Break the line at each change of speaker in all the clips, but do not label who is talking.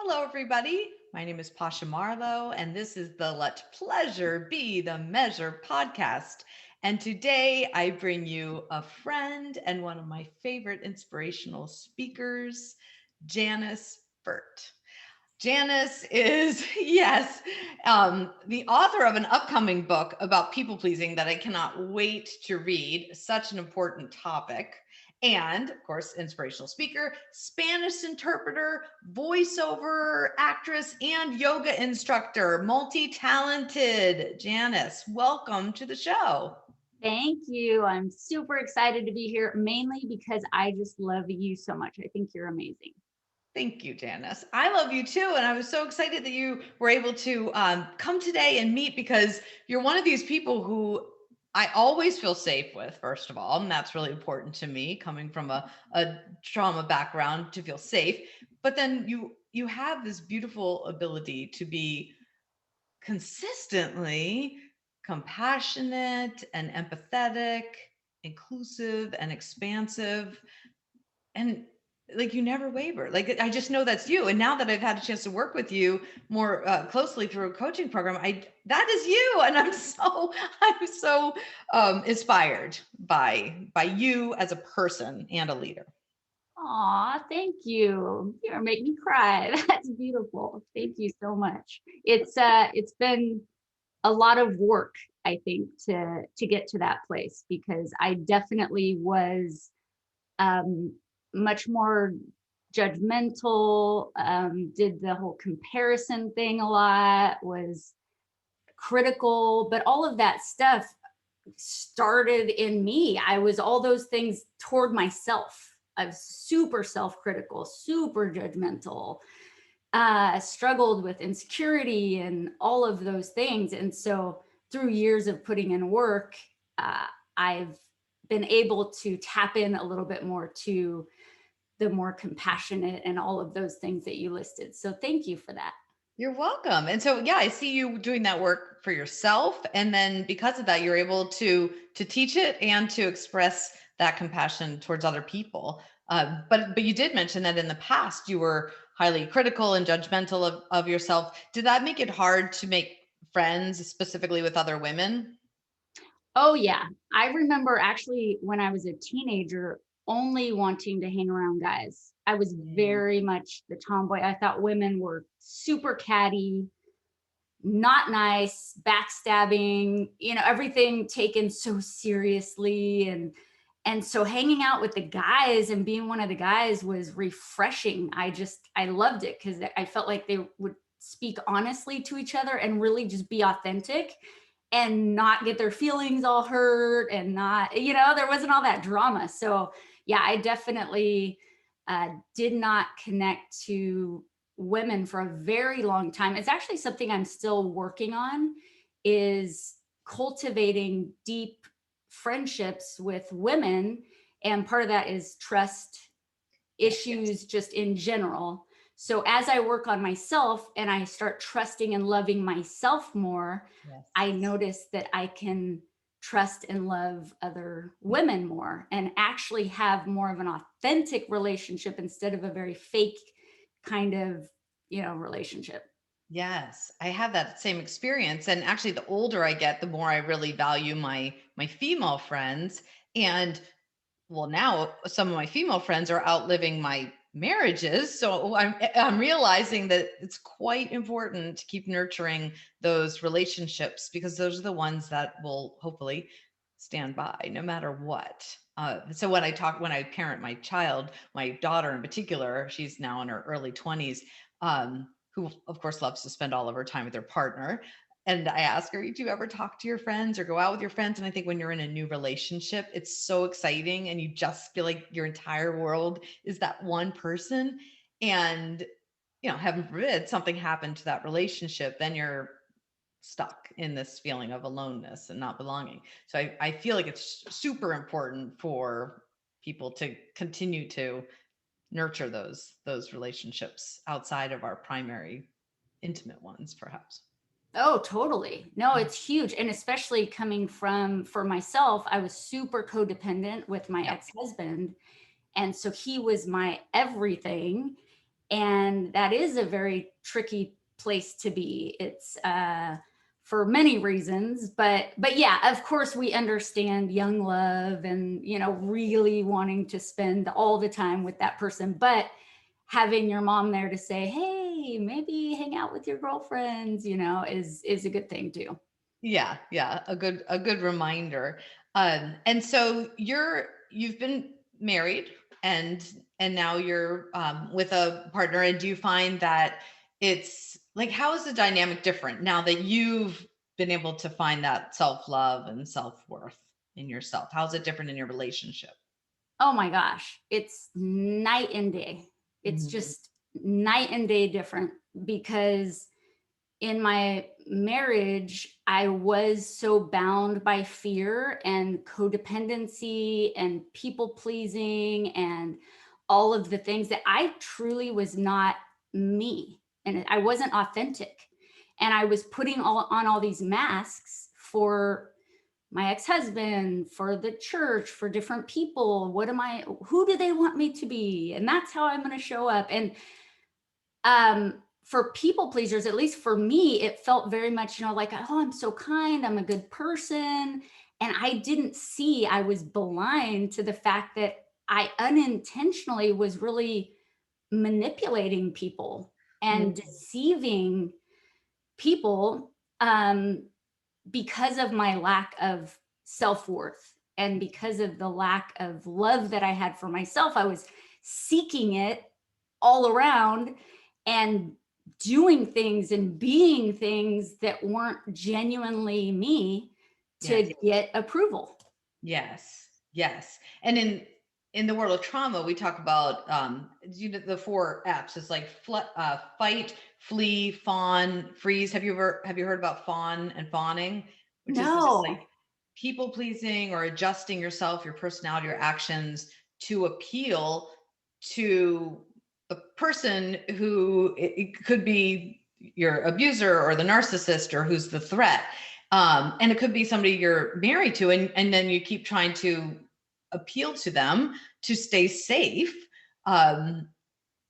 Hello, everybody. My name is Pasha Marlowe, and this is the Let Pleasure Be the Measure podcast. And today I bring you a friend and one of my favorite inspirational speakers, Janice Burt. Janice is, yes, the author of an upcoming book about people pleasing that I cannot wait to read. Such an important topic. And of course, inspirational speaker, Spanish interpreter, voiceover actress, and yoga instructor, multi talented. Janice, welcome to the show.
Thank you. I'm super excited to be here, mainly because I just love you so much. I think you're amazing.
Thank you, Janice. I love you too. And I was so excited that you were able to come today and meet because you're one of these people who I always feel safe with, first of all. And that's really important to me, coming from a trauma background, to feel safe. But then you have this beautiful ability to be consistently compassionate and empathetic, inclusive and expansive, and like you never waver. Like I just know that's you. And now that I've had a chance to work with you more closely through a coaching program, I that is you. And I'm so inspired by you as a person and a leader.
Aw, thank you. You're making me cry. That's beautiful. Thank you so much. It's been a lot of work, I think, to get to that place because I definitely was um much more judgmental, did the whole comparison thing a lot, was critical, but all of that stuff started in me. I was all those things toward myself. I was super self-critical, super judgmental, struggled with insecurity and all of those things. And so through years of putting in work, I've been able to tap in a little bit more to the more compassionate and all of those things that you listed. So thank you for that.
You're welcome. And so yeah, I see you doing that work for yourself, and then because of that you're able to teach it and to express that compassion towards other people. But you did mention that in the past you were highly critical and judgmental of yourself. Did that make it hard to make friends specifically with other women?
Oh, yeah. I remember actually when I was a teenager only wanting to hang around guys. I was
Mm.
very much the tomboy. I thought women were super catty, not nice, backstabbing, everything taken so seriously, and so hanging out with the guys and being one of the guys was refreshing. I loved it cuz I felt like they would speak honestly to each other and really just be authentic and not get their feelings all hurt and not, there wasn't all that drama. So, yeah, I definitely did not connect to women for a very long time. It's actually something I'm still working on, is cultivating deep friendships with women. And part of that is trust
Yes.
issues just in general. So as I work on myself and I start trusting and loving myself more, I
Yes.
notice that I can trust and love other women more and actually have more of an authentic relationship instead of a very fake kind of, relationship.
Yes, I have that same experience. And actually, the older I get, the more I really value my female friends. And well, now some of my female friends are outliving my marriages. So I'm realizing that it's quite important to keep nurturing those relationships because those are the ones that will hopefully stand by no matter what. So when I parent my child, my daughter in particular, she's now in her early 20s, who of course loves to spend all of her time with her partner. And I ask her, do you ever talk to your friends or go out with your friends? And I think when you're in a new relationship, it's so exciting and you just feel like your entire world is that one person. And, heaven forbid something happened to that relationship, then you're stuck in this feeling of aloneness and not belonging. So I feel like it's super important for people to continue to nurture those relationships outside of our primary intimate ones, perhaps.
Oh, totally. No, it's huge. And especially coming from, for myself, I was super codependent with my
Yep.
ex-husband. And so he was my everything. And that is a very tricky place to be. It's for many reasons, but yeah, of course we understand young love and, you know, really wanting to spend all the time with that person, but having your mom there to say, hey, maybe hang out with your girlfriends, you know, is a good thing too.
Yeah, yeah, a good reminder. And so you've been married and now you're with a partner. And do you find that it's like, how is the dynamic different now that you've been able to find that self-love and self-worth in yourself? How's it different in your relationship?
Oh my gosh, it's night and day. It's
Mhm.
just night and day different because in my marriage, I was so bound by fear and codependency and people pleasing and all of the things that I truly was not me and I wasn't authentic. And I was putting on all these masks for my ex-husband, for the church, for different people. Who do they want me to be? And that's how I'm going to show up. And for people pleasers, at least for me, it felt very much, you know, like, oh, I'm so kind, I'm a good person. And I didn't see, I was blind to the fact that I unintentionally was really manipulating people and
Mhm.
deceiving people, because of my lack of self-worth and because of the lack of love that I had for myself. I was seeking it all around and doing things and being things that weren't genuinely me
Yes.
to get approval.
Yes, yes. And in the world of trauma, we talk about the four F's. It's like fight, flee, fawn, freeze. Have you heard about fawn and fawning, which is just
No.
like people pleasing or adjusting yourself, your personality, your actions to appeal to the person who it could be your abuser or the narcissist or who's the threat. And it could be somebody you're married to, and then you keep trying to appeal to them to stay safe. Um,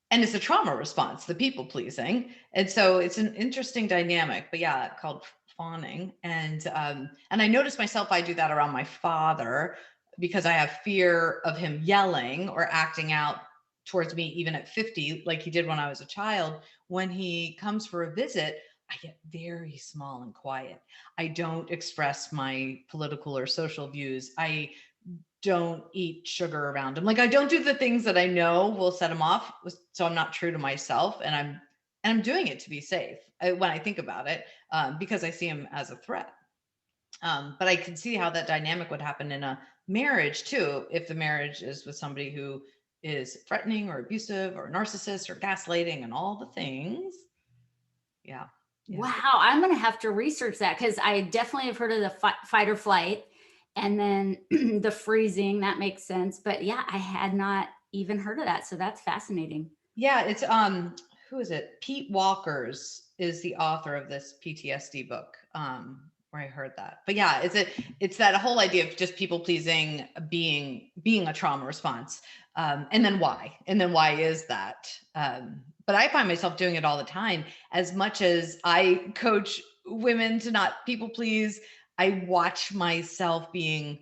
and it's a trauma response, the people pleasing. And so it's an interesting dynamic, but yeah, called fawning. And I noticed myself, I do that around my father because I have fear of him yelling or acting out towards me, even at 50, like he did when I was a child. When he comes for a visit, I get very small and quiet. I don't express my political or social views. I don't eat sugar around him. Like I don't do the things that I know will set him off. So I'm not true to myself, and I'm doing it to be safe when I think about it, because I see him as a threat. But I can see how that dynamic would happen in a marriage too, if the marriage is with somebody who is threatening or abusive or narcissist or gaslighting and all the things. Yeah, yeah.
Wow, I'm going to have to research that because I definitely have heard of the fight or flight and then the freezing. That makes sense. But yeah, I had not even heard of that. So that's fascinating.
Yeah, it's who is it? Pete Walker's is the author of this PTSD book. Where I heard that. But yeah, it's that whole idea of just people pleasing being a trauma response. And then why? And then why is that? But I find myself doing it all the time. As much as I coach women to not people please, I watch myself being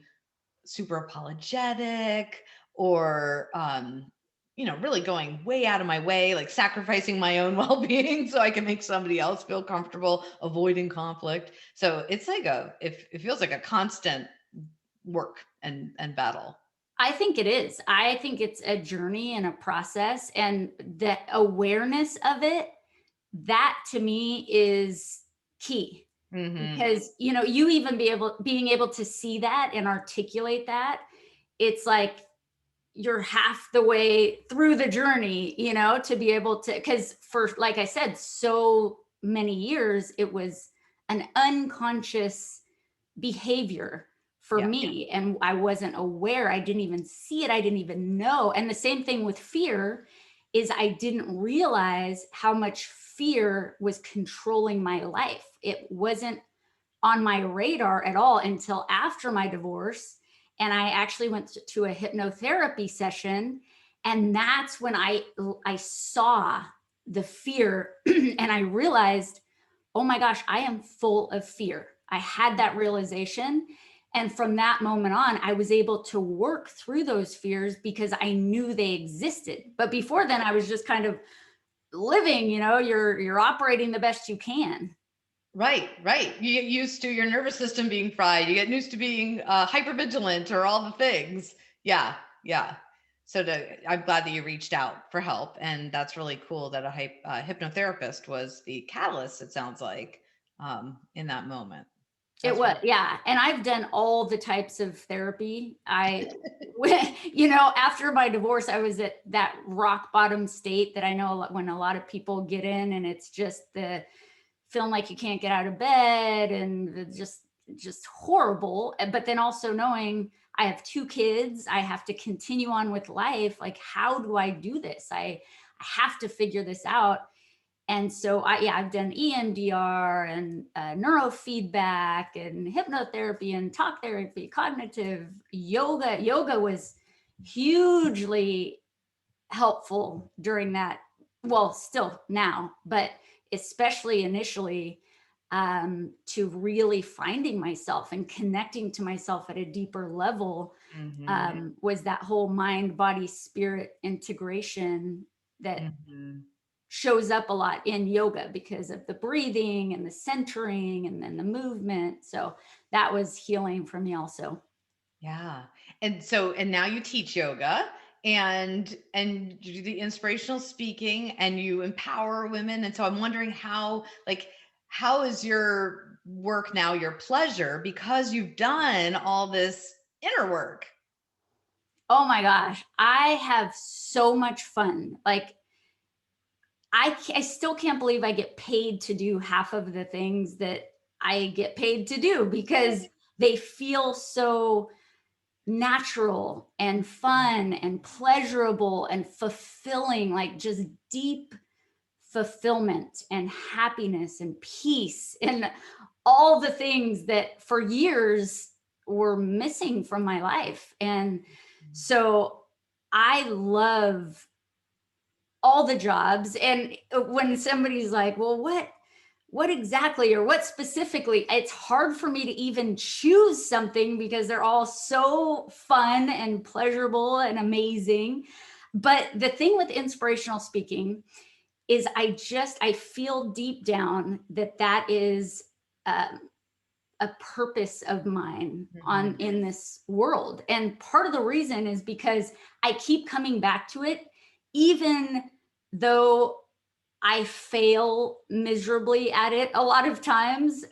super apologetic or really going way out of my way, like sacrificing my own well-being so I can make somebody else feel comfortable, avoiding conflict. So it's like it feels like a constant work and battle.
I think it is. I think it's a journey and a process, and the awareness of it, that to me is key.
Hmm.
Because, you know, you even being able to see that and articulate that, it's like you're half the way through the journey, you know, to be able to, because for, like I said, so many years, it was an unconscious behavior for
Yeah.
me. And I wasn't aware. I didn't even see it. I didn't even know. And the same thing with fear is I didn't realize how much fear was controlling my life. It wasn't on my radar at all until after my divorce. And I actually went to a hypnotherapy session. And that's when I saw the fear and I realized, oh my gosh, I am full of fear. I had that realization. And from that moment on, I was able to work through those fears because I knew they existed. But before then, I was just kind of living, you're operating the best you can.
Right, right. You get used to your nervous system being fried. You get used to being hypervigilant or all the things. Yeah, yeah. I'm glad that you reached out for help, and that's really cool that hypnotherapist was the catalyst. It sounds like in that moment.
It
That's
was,
really
yeah. And I've done all the types of therapy. After my divorce, I was at that rock bottom state that I know when a lot of people get in, and it's just the feeling like you can't get out of bed and just horrible. But then also knowing I have 2 kids, I have to continue on with life. Like, how do I do this? I have to figure this out. And so I've done EMDR and neurofeedback and hypnotherapy and talk therapy, cognitive yoga. Yoga was hugely helpful during that. Well, still now, but especially initially, to really finding myself and connecting to myself at a deeper level,
hmm
was that whole mind, body, spirit integration that
hmm
shows up a lot in yoga because of the breathing and the centering and then the movement. So that was healing for me also.
Yeah. And now you teach yoga and you do the inspirational speaking and you empower women. And so I'm wondering how is your work now your pleasure because you've done all this inner work?
Oh my gosh, I have so much fun. Like, I still can't believe I get paid to do half of the things that I get paid to do because they feel so natural and fun and pleasurable and fulfilling, like just deep fulfillment and happiness and peace and all the things that for years were missing from my life. And so I love all the jobs. And when somebody's like, well, what exactly or what specifically, it's hard for me to even choose something because they're all so fun and pleasurable and amazing. But the thing with inspirational speaking is I feel deep down that that is a purpose of mine on
Mhm.
in this world. And part of the reason is because I keep coming back to it, even though I fail miserably at it a lot of times.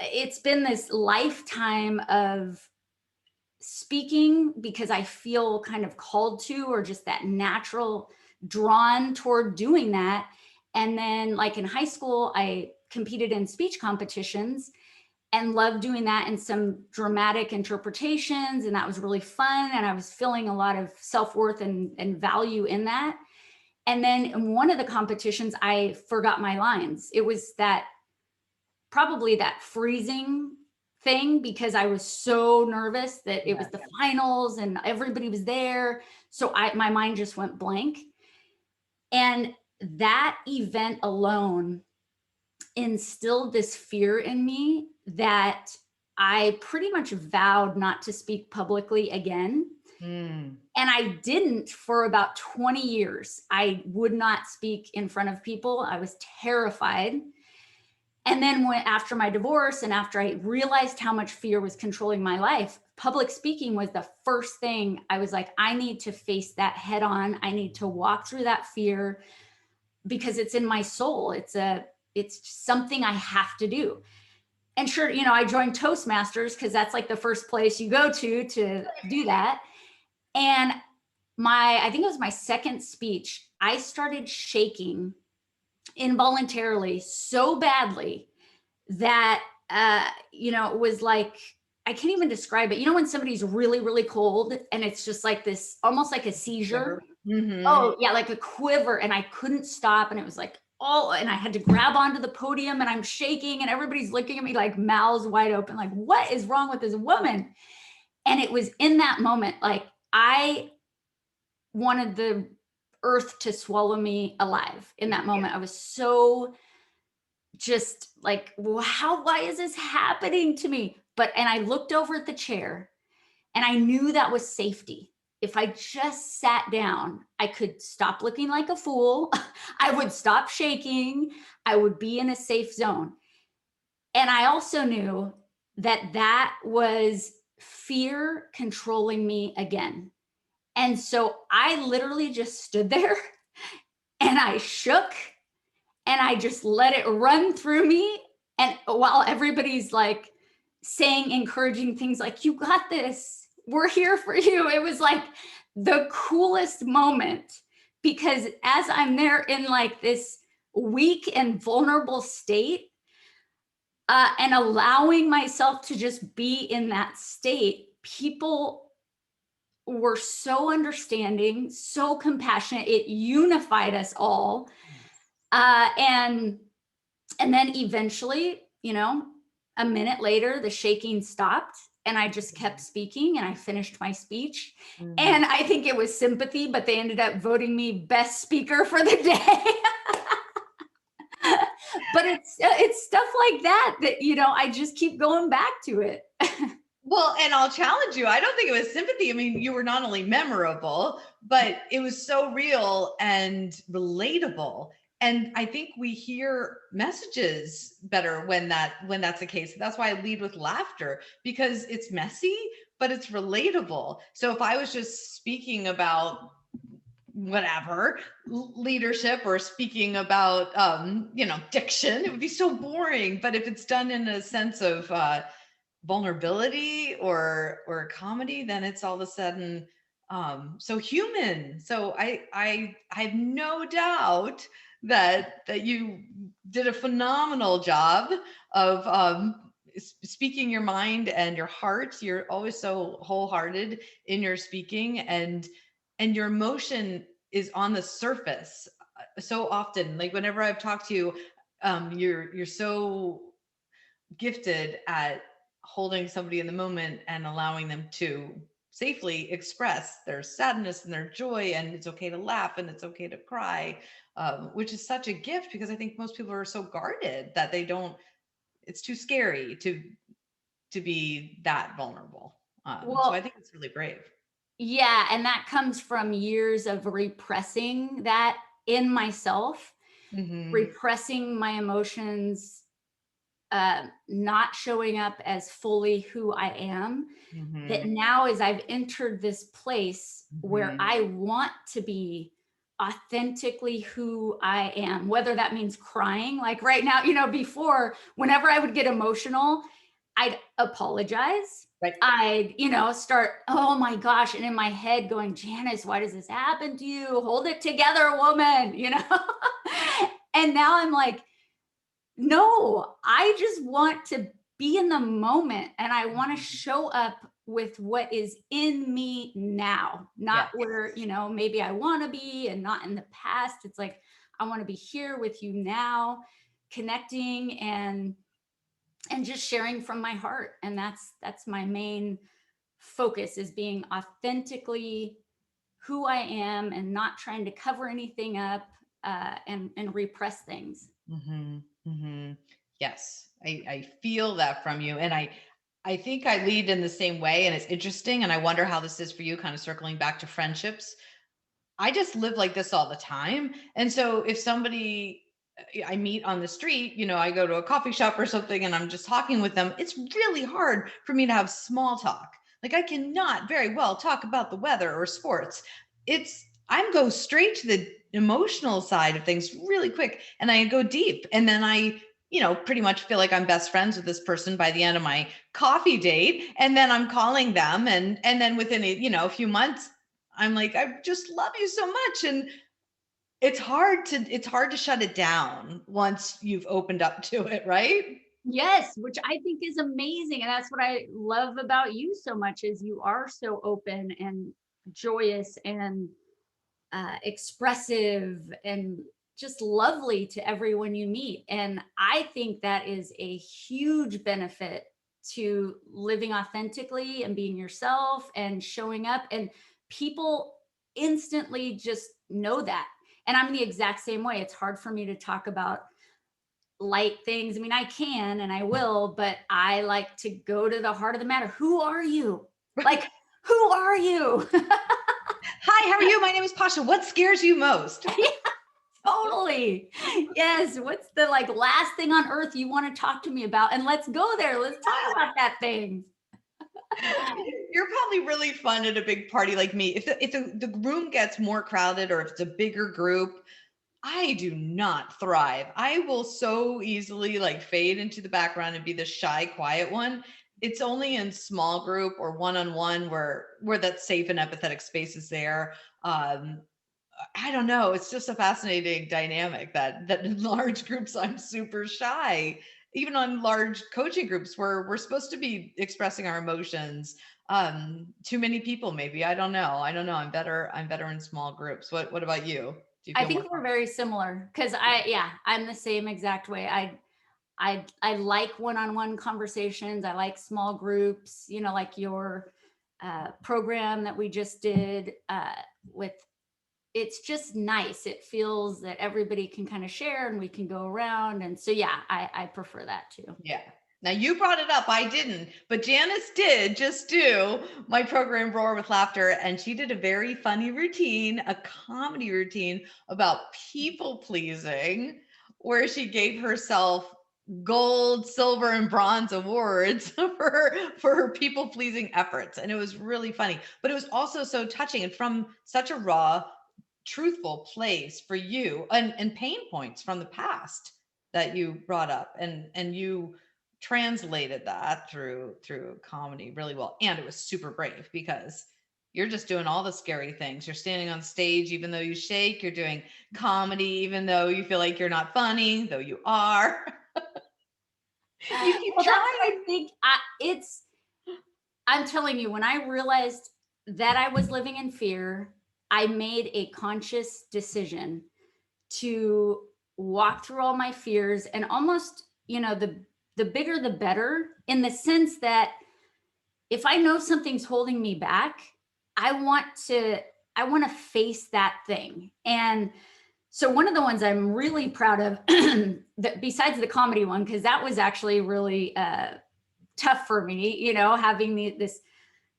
It's been this lifetime of speaking because I feel kind of called to, or just that natural drawn toward doing that. And then, like in high school, I competed in speech competitions and loved doing that in some dramatic interpretations. And that was really fun. And I was feeling a lot of self worth and value in that. And then in one of the competitions, I forgot my lines. It was that probably that freezing thing because I was so nervous that it was
Yeah.
the finals and everybody was there. So my mind just went blank. And that event alone instilled this fear in me that I pretty much vowed not to speak publicly again.
Mm.
And I didn't for about 20 years. I would not speak in front of people. I was terrified. And then after my divorce and after I realized how much fear was controlling my life, public speaking was the first thing I was like, I need to face that head on. I need to walk through that fear because it's in my soul. It's something I have to do. And sure, I joined Toastmasters because that's like the first place you go to do that. And I think it was my second speech, I started shaking involuntarily so badly that it was like, I can't even describe it. When somebody's really, really cold and it's just like this, almost like a seizure.
Quiver. Mhm.
Oh yeah, like a quiver, and I couldn't stop, and it was like, oh, and I had to grab onto the podium, and I'm shaking, and everybody's looking at me like mouths wide open, like, what is wrong with this woman? And it was in that moment, like, I wanted the earth to swallow me alive in that
Yeah.
moment. I was so just like, wow, why is this happening to me? And I looked over at the chair and I knew that was safety. If I just sat down, I could stop looking like a fool. I would stop shaking. I would be in a safe zone. And I also knew that that was fear controlling me again. And so I literally just stood there and I shook and I just let it run through me. And while everybody's like saying encouraging things like, you got this, we're here for you, it was like the coolest moment because as I'm there in like this weak and vulnerable state, and allowing myself to just be in that state, people were so understanding, so compassionate. It unified us all. Uh, and and then eventually, a minute later, the shaking stopped and I just kept speaking and I finished my speech.
Mhm.
And I think it was sympathy, but they ended up voting me best speaker for the day. But it's stuff like that I just keep going back to it.
Well, and I'll challenge you. I don't think it was sympathy. I mean, you were not only memorable, but it was so real and relatable. And I think we hear messages better when that's the case. That's why I lead with laughter because it's messy, but it's relatable. So if I was just speaking about whatever leadership or speaking about diction, it would be so boring. But if it's done in a sense of vulnerability or comedy, then it's all of a sudden so human. So I have no doubt that you did a phenomenal job of speaking your mind and your heart. You're always so wholehearted in your speaking, and your emotion is on the surface so often. Like whenever I've talked to you, you're so gifted at holding somebody in the moment and allowing them to safely express their sadness and their joy, and it's okay to laugh and it's okay to cry, which is such a gift because I think most people are so guarded that they don't, it's too scary to be that vulnerable. So I
Well,
think it's really brave.
yeah, and that comes from years of repressing that in myself,
Hmm.
repressing my emotions, not showing up as fully who I am. That
Hmm.
now, as I've entered this place where
Hmm.
I want to be authentically who I am, whether that means crying, like right now, before, whenever I would get emotional, I'd apologize.
Right.
I'd start, oh my gosh, and in my head going, Janice, why does this happen to you? Hold it together, woman. And now I'm like, no, I just want to be in the moment and I want to show up with what is in me now, not
Yes.
where maybe I want to be and not in the past. It's like, I want to be here with you now, connecting and just sharing from my heart. And that's my main focus is being authentically who I am and not trying to cover anything up and repress things.
Hmm. Hmm. Yes, I feel that from you, and I think I lead in the same way, and it's interesting, and I wonder how this is for you. Kind of circling back to friendships, I just live like this all the time, and so if somebody I meet on the street, I go to a coffee shop or something, and I'm just talking with them, it's really hard for me to have small talk. Like I cannot very well talk about the weather or sports. I'm go straight to the emotional side of things really quick, and I go deep, and then I pretty much feel like I'm best friends with this person by the end of my coffee date, and then I'm calling them, and then within a few months I'm like, I just love you so much. And it's hard to shut it down once you've opened up to it, right?
Yes, which I think is amazing. And that's what I love about you so much is you are so open and joyous and expressive and just lovely to everyone you meet. And I think that is a huge benefit to living authentically and being yourself and showing up. And people instantly just know that. And I'm the exact same way. It's hard for me to talk about light things. I mean, I can and I will, but I like to go to the heart of the matter. Who are you? Like, who are you?
Hi, how are you? My name is Pasha. What scares you most?
Totally. Yes. What's the like last thing on earth you want to talk to me about? And let's go there. Let's talk about that thing.
You're probably really fun at a big party like me. If the room gets more crowded or if it's a bigger group, I do not thrive. I will so easily like fade into the background and be the shy, quiet one. It's only in small group or one-on-one where that safe and empathetic space is there. Um, I don't know. It's just a fascinating dynamic that in large groups I'm super shy. Even on large coaching groups where we're supposed to be expressing our emotions. Too many people, maybe. I don't know. I don't know. I'm better in small groups. What about you? Do you
I
feel more
think we're very similar because I'm the same exact way. I like one-on-one conversations. I like small groups, like your program that we just did with it's just nice. It feels that everybody can kind of share and we can go around. And so, yeah, I prefer that too.
Yeah. Now you brought it up. I didn't, but Janice did just do my program Roar with Laughter, and she did a very funny routine, a comedy routine about people pleasing, where she gave herself gold, silver, and bronze awards for her people pleasing efforts, and it was really funny. But it was also so touching and from such a raw, truthful place for you, and pain points from the past that you brought up, and you translated that through comedy really well. And it was super brave because you're just doing all the scary things. You're standing on stage even though you shake. You're doing comedy even though you feel like you're not funny, though you are. You keep
Well, that's what
trying.
I think. I'm telling you, when I realized that I was living in fear, I made a conscious decision to walk through all my fears and almost, the bigger the better, in the sense that if I know something's holding me back, I want to I want to face that thing. And so one of the ones I'm really proud of, that besides the comedy one, because that was actually really tough for me, having this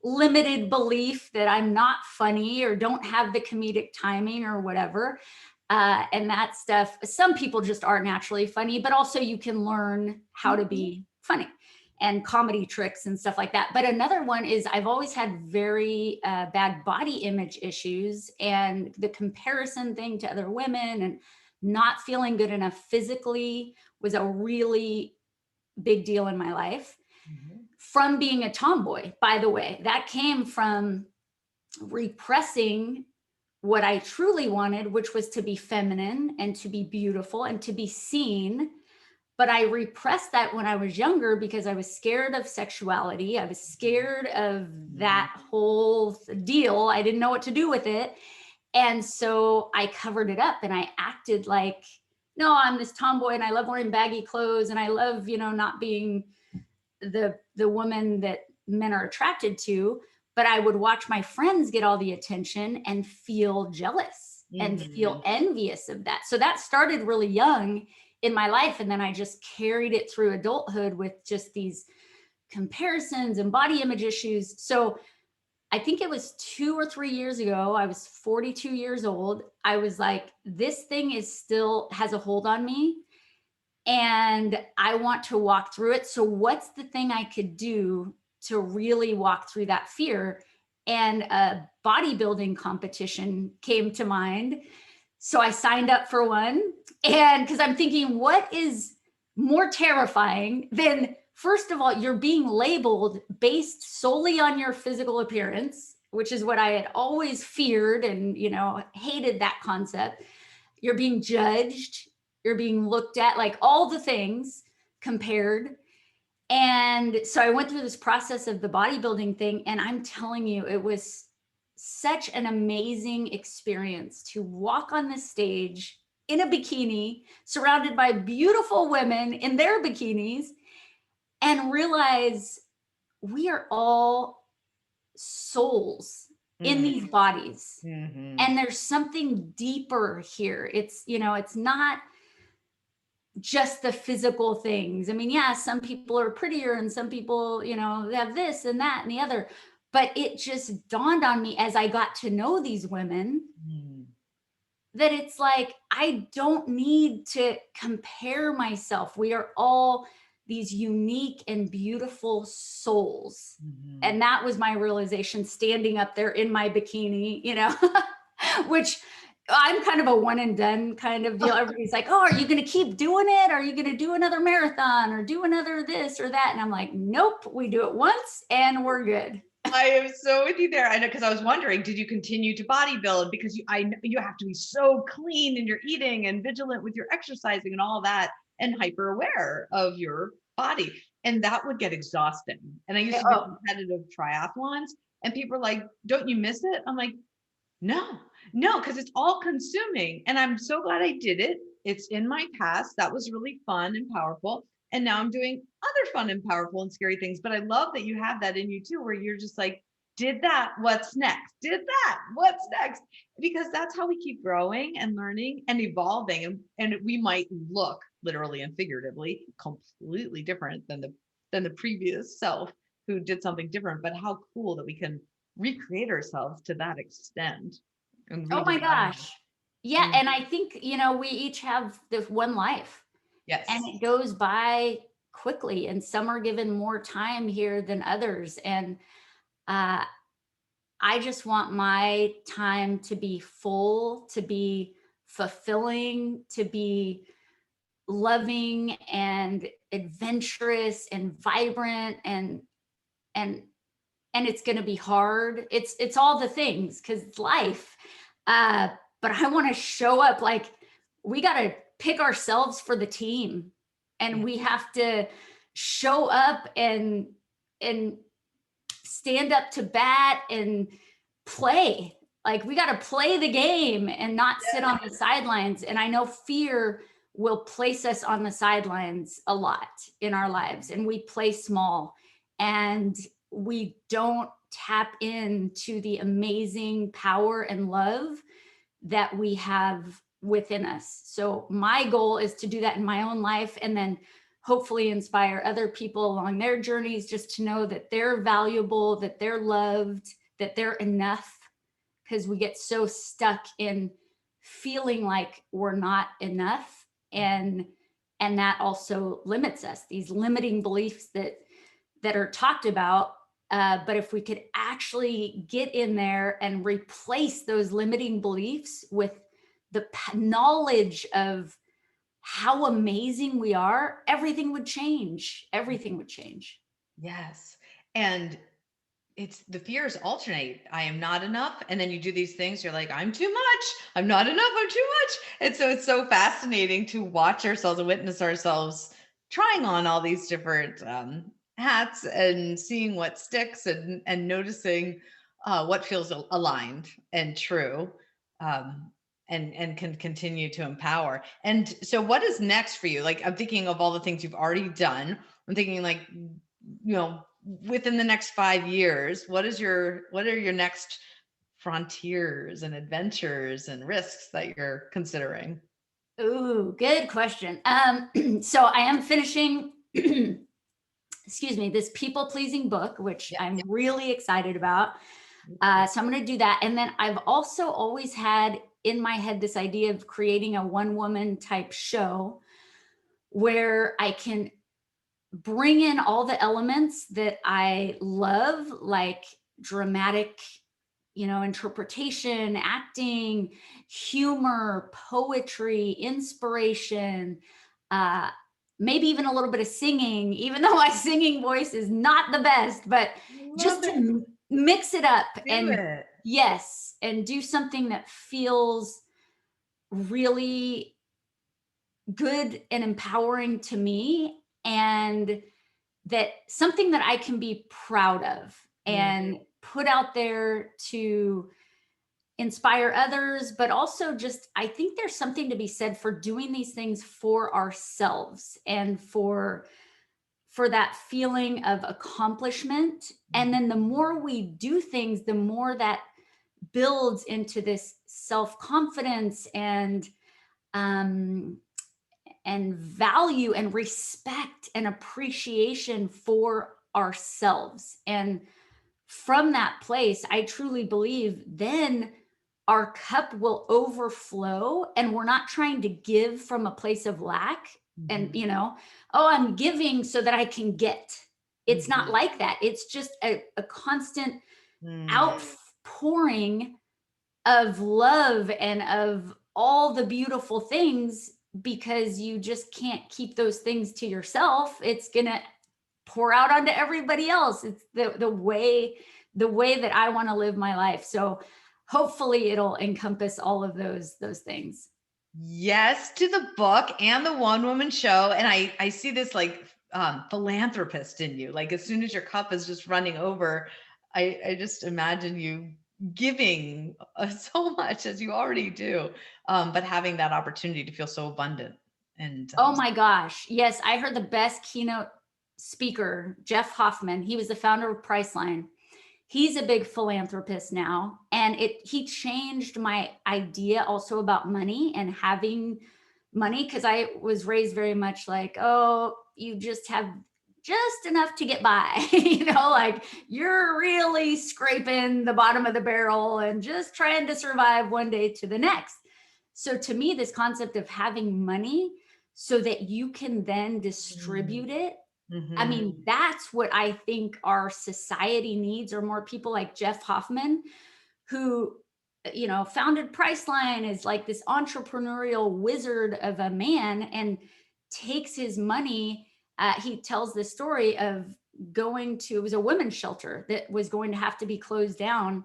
limited belief that I'm not funny or don't have the comedic timing or whatever. And that stuff, some people just are naturally funny, but also you can learn how to be funny and comedy tricks and stuff like that. But another one is I've always had very bad body image issues, and the comparison thing to other women and not feeling good enough physically was a really big deal in my life.
Mhm.
From being a tomboy, by the way, that came from repressing what I truly wanted, which was to be feminine and to be beautiful and to be seen. But I repressed that when I was younger because I was scared of sexuality. I was scared of that whole deal. I didn't know what to do with it. And so I covered it up and I acted like, no, I'm this tomboy and I love wearing baggy clothes and I love, not being the woman that men are attracted to. But I would watch my friends get all the attention and feel jealous and feel
Mhm.
envious of that. So that started really young in my life. And then I just carried it through adulthood with just these comparisons and body image issues. So I think it was 2 or 3 years ago, I was 42 years old. I was like, this thing is still has a hold on me and I want to walk through it. So what's the thing I could do to really walk through that fear? And a bodybuilding competition came to mind. So I signed up for one. And because I'm thinking, what is more terrifying than, first of all, you're being labeled based solely on your physical appearance, which is what I had always feared and, hated that concept. You're being judged, you're being looked at, like all the things compared. And so I went through this process of the bodybuilding thing, and I'm telling you, it was such an amazing experience to walk on this stage in a bikini, surrounded by beautiful women in their bikinis, and realize we are all souls in
Mm.
these bodies.
Mhm.
And there's something deeper here. It's, it's not just the physical things. I mean, yeah, some people are prettier and some people, they have this and that and the other. But it just dawned on me as I got to know these women
Mm.
that it's like, I don't need to compare myself. We are all these unique and beautiful souls.
Mhm.
And that was my realization standing up there in my bikini, which I'm kind of a one and done kind of deal. Everybody's like, oh, are you going to keep doing it? Are you going to do another marathon or do another this or that? And I'm like, nope, we do it once and we're good.
I am so with you there. I know, because I was wondering, did you continue to bodybuild? Because I know you have to be so clean in your eating and vigilant with your exercising and all that, and hyper aware of your body. And that would get exhausting. And I used to do
Oh,
competitive triathlons, and people are like, don't you miss it? I'm like, no, no, because it's all consuming. And I'm so glad I did it. It's in my past. That was really fun and powerful. And now I'm doing other fun and powerful and scary things. But I love that you have that in you too, where you're just like, did that, what's next? Did that, what's next? Because that's how we keep growing and learning and evolving. And we might look literally and figuratively completely different than the previous self who did something different. But how cool that we can recreate ourselves to that extent and
oh my
redesign.
gosh. Yeah.
Mm.
And I think, we each have this one life and
Yes.
it goes by quickly, and some are given more time here than others. And uh, I just want my time to be full, to be fulfilling, to be loving and adventurous and vibrant, and and it's going to be hard. It's all the things because it's life. Uh, but I want to show up like we got to pick ourselves for the team, and
Yeah.
we have to show up and stand up to bat and play. Like we got to play the game and not sit on the sidelines. And I know fear will place us on the sidelines a lot in our lives, and we play small and we don't tap into the amazing power and love that we have within us. So my goal is to do that in my own life, and then hopefully inspire other people along their journeys just to know that they're valuable, that they're loved, that they're enough, because we get so stuck in feeling like we're not enough, and that also limits us, these limiting beliefs that are talked about. But if we could actually get in there and replace those limiting beliefs with the knowledge of how amazing we are, everything would change. Everything would change.
Yes. And it's the fears alternate. I am not enough. And then you do these things, you're like, I'm too much. I'm not enough. I'm too much. And so it's so fascinating to watch ourselves and witness ourselves trying on all these different hats and seeing what sticks and noticing what feels aligned and true. Um, and can continue to empower. And so what is next for you? Like, I'm thinking of all the things you've already done. I'm thinking like, within the next 5 years, what are your next frontiers and adventures and risks that you're considering?
Ooh, good question. So I am finishing, excuse me, this people pleasing book, which
Yeah.
I'm really excited about. So I'm going to do that. And then I've also always had in my head this idea of creating a one woman type show where I can bring in all the elements that I love, like dramatic, interpretation, acting, humor, poetry, inspiration, uh, maybe even a little bit of singing, even though my singing voice is not the best, but
Love
just
it.
to mix it up
Do
and
it.
yes, and do something that feels really good and empowering to me, and that something that I can be proud of
Mm.
and put out there to inspire others, but also just, I think there's something to be said for doing these things for ourselves and for that feeling of accomplishment. And then the more we do things, the more that builds into this self-confidence um, and value and respect and appreciation for ourselves. And from that place, I truly believe then our cup will overflow, and we're not trying to give from a place of lack and,
Mhm.
oh, I'm giving so that I can get. It's not
Mhm.
like that. It's just a constant
Mm.
outpouring of love and of all the beautiful things, because you just can't keep those things to yourself. It's going to pour out onto everybody else. It's the way that I want to live my life. So hopefully it'll encompass all of those things.
Yes, to the book and the one woman show. And I see this like philanthropist in you. Like as soon as your cup is just running over, I just imagine you giving so much as you already do, but having that opportunity to feel so abundant. And
Oh my gosh. Yes, I heard the best keynote speaker, Jeff Hoffman. He was the founder of Priceline. He's a big philanthropist now, and he changed my idea also about money and having money, because I was raised very much like, oh, you just have just enough to get by, like you're really scraping the bottom of the barrel and just trying to survive one day to the next. So to me, this concept of having money so that you can then distribute it, I
mm-hmm.
mean, that's what I think our society needs, are more people like Jeff Hoffman, who, founded Priceline, is like this entrepreneurial wizard of a man and takes his money. He tells the story of it was a women's shelter that was going to have to be closed down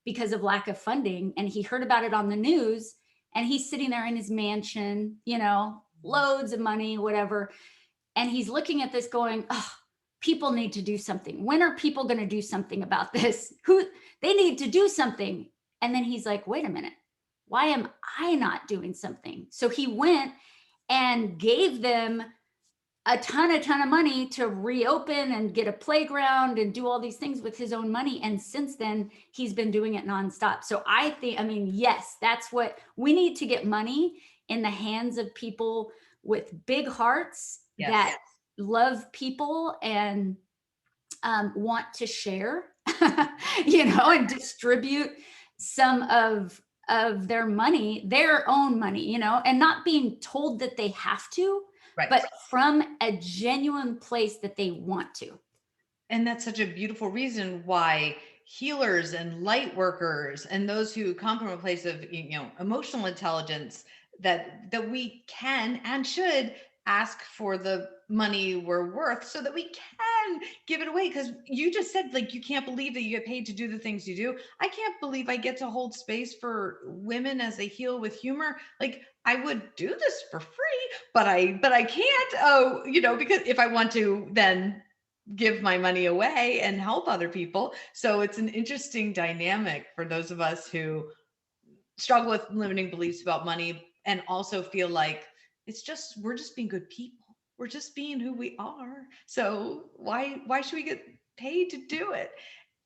because of lack of funding. And he heard about it on the news, and he's sitting there in his mansion, loads of money, whatever. And he's looking at this going, oh, people need to do something. When are people going to do something about this? They need to do something. And then he's like, wait a minute, why am I not doing something? So he went and gave them a ton of money to reopen and get a playground and do all these things with his own money. And since then, he's been doing it nonstop. So yes, that's what we need, to get money in the hands of people with big hearts
Yes.
that love people and want to share, and distribute some of their money, their own money, and not being told that they have to,
Right.
but from a genuine place that they want to.
And that's such a beautiful reason why healers and light workers and those who come from a place of emotional intelligence, that we can and should ask for the money we're worth so that we can give it away. Because you just said, like, you can't believe that you get paid to do the things you do. I can't believe I get to hold space for women as they heal with humor. Like, I would do this for free, but I can't. Oh, because if I want to, then give my money away and help other people. So it's an interesting dynamic for those of us who struggle with limiting beliefs about money and also feel like we're just being good people. We're just being who we are. So why should we get paid to do it?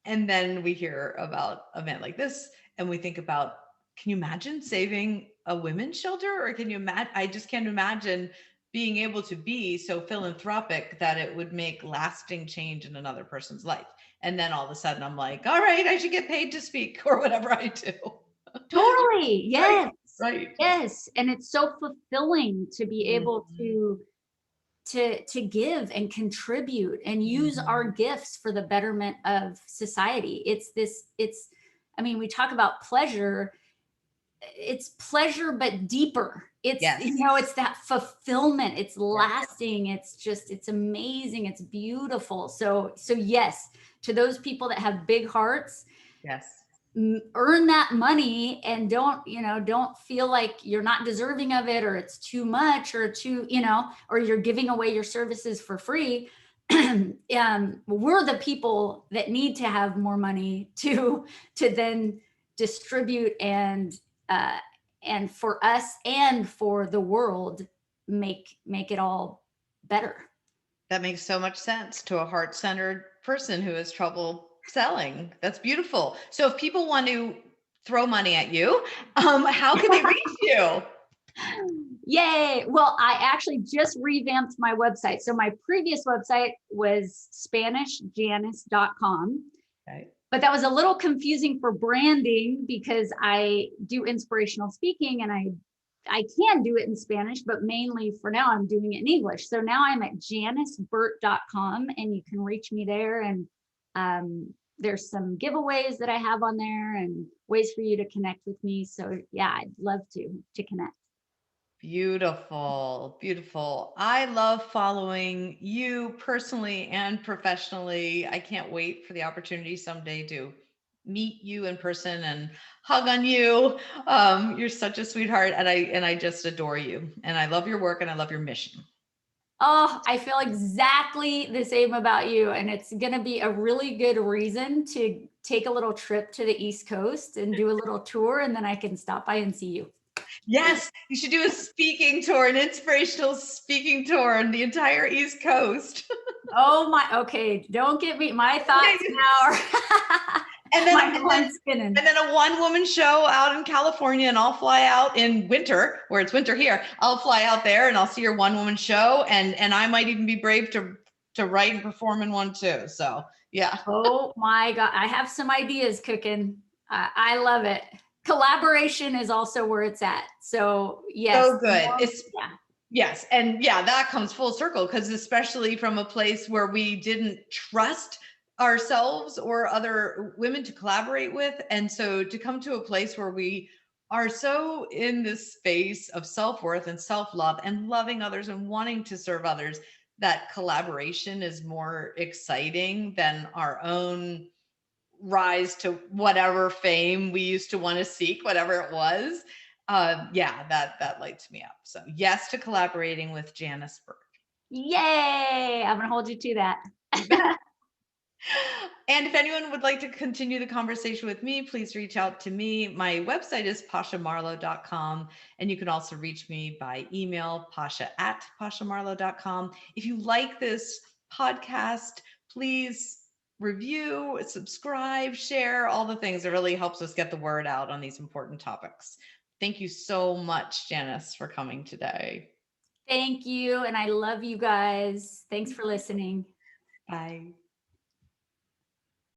And then we hear about a event like this and we think about, can you imagine saving a women's shelter? Or can you imagine? I just can't imagine being able to be so philanthropic that it would make lasting change in another person's life. And then all of a sudden I'm like, all right, I should get paid to speak or whatever I do.
Totally.
Right.
Yes.
Right.
Yes. And it's so fulfilling to be able
Mhm.
to give and contribute and use our
Mhm.
gifts for the betterment of society. We talk about pleasure. It's pleasure but deeper. It's
Yes.
it's that fulfillment. It's
Yes.
lasting. It's amazing. It's beautiful. So yes, to those people that have big hearts,
Yes.
earn that money and don't feel like you're not deserving of it, or it's too much, or or you're giving away your services for free. We're the people that need to have more money to then distribute uh, and for us and for the world, make it all better.
That makes so much sense to a heart-centered person who has trouble selling. That's beautiful. So if people want to throw money at you. How can they reach you?
Yay. Well, I actually just revamped my website. So my previous website was SpanishJanice.com,
Okay.
but that was a little confusing for branding because I do inspirational speaking and I can do it in Spanish, but mainly for now I'm doing it in English. So now I'm at janiceburt.com and you can reach me there. And there's some giveaways that I have on there and ways for you to connect with me. So yeah, I'd love to connect.
Beautiful, beautiful. I love following you personally and professionally. I can't wait for the opportunity someday to meet you in person and hug on you. You're such a sweetheart, and I just adore you. And I love your work and I love your mission.
Oh, I feel exactly the same about you. And it's going to be a really good reason to take a little trip to the East Coast and do a little tour. And then I can stop by and see you.
Yes, you should do a speaking tour, an inspirational speaking tour on the entire East Coast.
Oh my, okay. Don't get me, my thoughts
Okay.
now are
And then,
my mind's spinning.
and then a one-woman show out in California, and I'll fly out in winter, where it's winter here. I'll fly out there and I'll see your one-woman show, and I might even be brave to write and perform in one too. So yeah.
Oh my God. I have some ideas cooking. I love it. Collaboration is also where it's at. So yes.
So good. It's
Yeah.
yes. And yeah, that comes full circle, because especially from a place where we didn't trust ourselves or other women to collaborate with. And so to come to a place where we are so in this space of self-worth and self-love and loving others and wanting to serve others, that collaboration is more exciting than our own rise to whatever fame we used to want to seek, whatever it was. Yeah, that lights me up. So yes to collaborating with Janice Burt.
Yay. I'm going to hold you to that.
And if anyone would like to continue the conversation with me, please reach out to me. My website is pashamarlow.com. And you can also reach me by email, pasha@pashamarlow.com. If you like this podcast, please review, subscribe, share, all the things. It really helps us get the word out on these important topics. Thank you so much, Janice, for coming today.
Thank you. And I love you guys. Thanks for listening.
Bye.